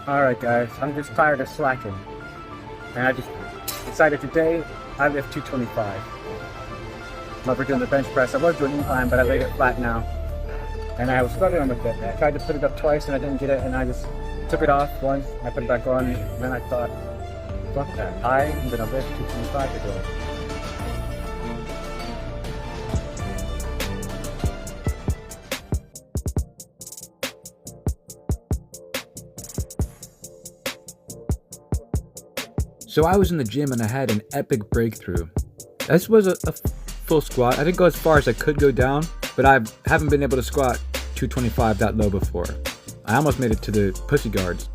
Alright guys, I'm just tired of slacking. And I just decided today I lift 225. I'm over doing the bench press. I was doing incline, but I laid it flat now. And I was struggling with it. I tried to put it up twice and I didn't get it, and I just took it off once, I put it back on, and then I thought, fuck that. I'm gonna lift 225 today. So I was in the gym and I had an epic breakthrough. This was a full squat. I didn't go as far as I could go down, but I haven't been able to squat 225 that low before. I almost made it to the pussy guards.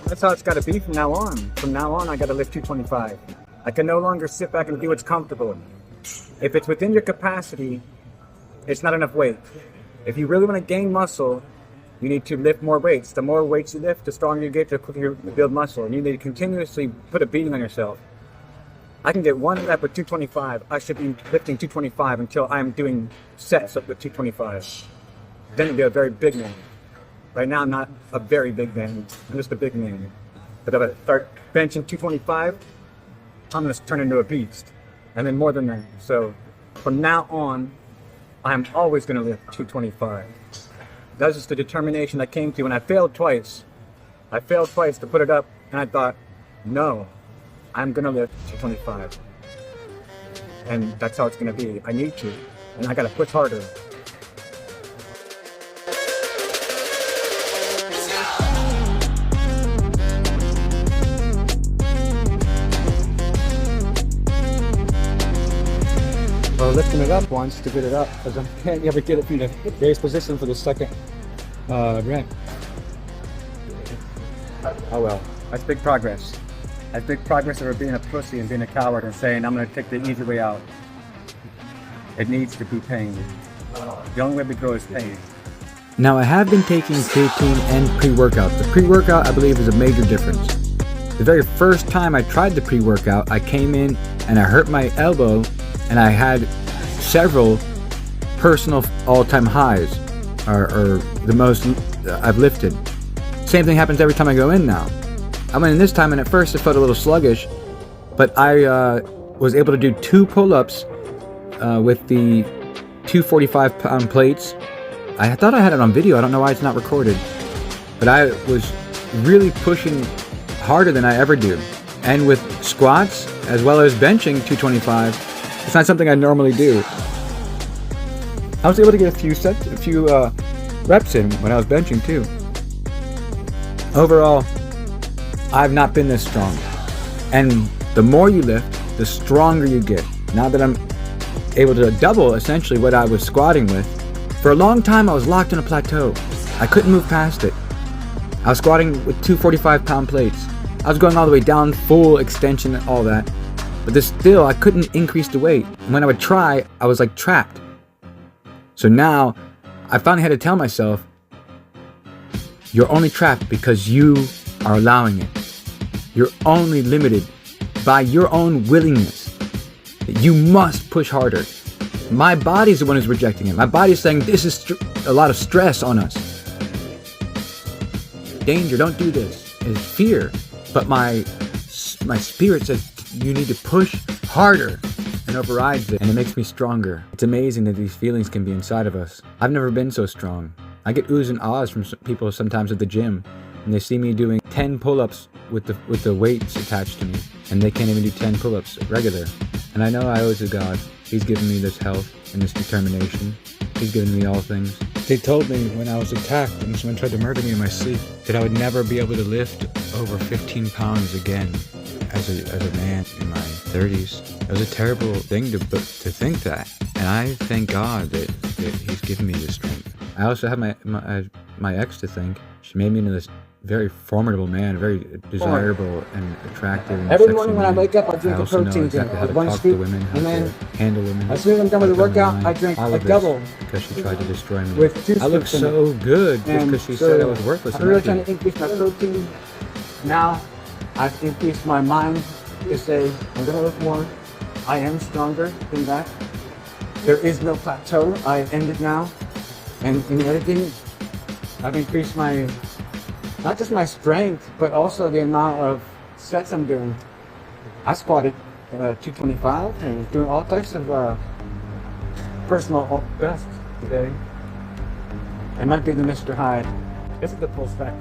That's how it's gotta be from now on. From now on, I gotta lift 225. I can no longer sit back and do what's comfortable. If it's within your capacity, it's not enough weight. If you really wanna gain muscle, you need to lift more weights. The more weights you lift, the stronger you get, the quicker you build muscle. And you need to continuously put a beating on yourself. I can get one rep with 225. I should be lifting 225 until I'm doing sets up with 225. Then it'll be a very big man. Right now, I'm not a very big man. I'm just a big man. But if I start benching 225, I'm going to turn into a beast. And then more than that. So from now on, I'm always going to lift 225. That's just the determination I came to when I failed twice. I failed twice to put it up, and I thought, no, I'm gonna lift 225. And that's how it's gonna be. I need to, and I gotta push harder. Well, lifting it up once to get it up, because I can't ever get it from the base position for the second rep. Oh well, that's big progress. That's big progress over being a pussy and being a coward and saying, I'm going to take the easy way out. It needs to be pain. The only way we grow is pain. Now I have been taking creatine and pre-workout. The pre-workout I believe is a major difference. The very first time I tried the pre-workout, I came in and I hurt my elbow and I had several personal all-time highs, or the most I've lifted. Same thing happens every time I go in now. I went in this time and at first it felt a little sluggish, but I was able to do 2 pull-ups with the 245-pound plates. I thought I had it on video, I don't know why it's not recorded. But I was really pushing harder than I ever do. And with squats, as well as benching 225, it's not something I normally do. I was able to get a few reps in when I was benching too. Overall, I've not been this strong. And the more you lift, the stronger you get. Now that I'm able to double essentially what I was squatting with, for a long time I was locked in a plateau. I couldn't move past it. I was squatting with 245-pound plates. I was going all the way down, full extension, all that. But still, I couldn't increase the weight. And when I would try, I was like trapped. So now, I finally had to tell myself, you're only trapped because you are allowing it. You're only limited by your own willingness. You must push harder. My body's the one who's rejecting it. My body's saying this is a lot of stress on us. Danger, don't do this. It's fear. But my spirit says you need to push harder and overrides it, and it makes me stronger. It's amazing that these feelings can be inside of us. I've never been so strong. I get oohs and ahs from people sometimes at the gym, and they see me doing 10 pull-ups with the weights attached to me, and they can't even do 10 pull-ups regular. And I know I owe it to God. He's given me this health and this determination. He's given me all things. They told me when I was attacked and someone tried to murder me in my sleep that I would never be able to lift over 15 pounds again as a man in my 30s. It was a terrible thing to think that. And I thank God that He's given me this strength. I also have my ex to thank. She made me into this very formidable man, very desirable and attractive and Every sexy morning when I man. wake up, I drink a also know protein drink exactly how with to one talk scoop, to women, how and to then handle women. as soon as I'm done with the how to workout, line, I drink all a of this, double because she tried to destroy me. with 2 I look scoops in so it. good And because she so said I was worthless. I'm really trying to increase my protein. Now I've increased my mind to say I'm gonna lift more. I am stronger than that. There is no plateau. I end it now. And in editing, I've increased my not just my strength, but also the amount of sets I'm doing. I squatted 225 and doing all types of personal best today. It might be the Mr. Hyde. This is the full stack.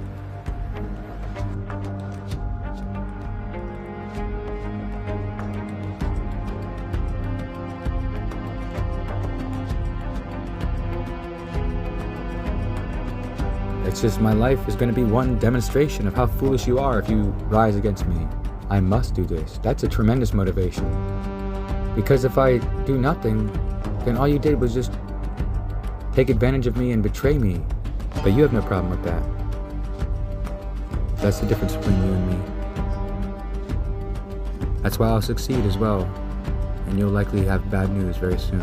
It's just my life is going to be one demonstration of how foolish you are if you rise against me. I must do this. That's a tremendous motivation. Because if I do nothing, then all you did was just take advantage of me and betray me. But you have no problem with that. That's the difference between you and me. That's why I'll succeed as well. And you'll likely have bad news very soon.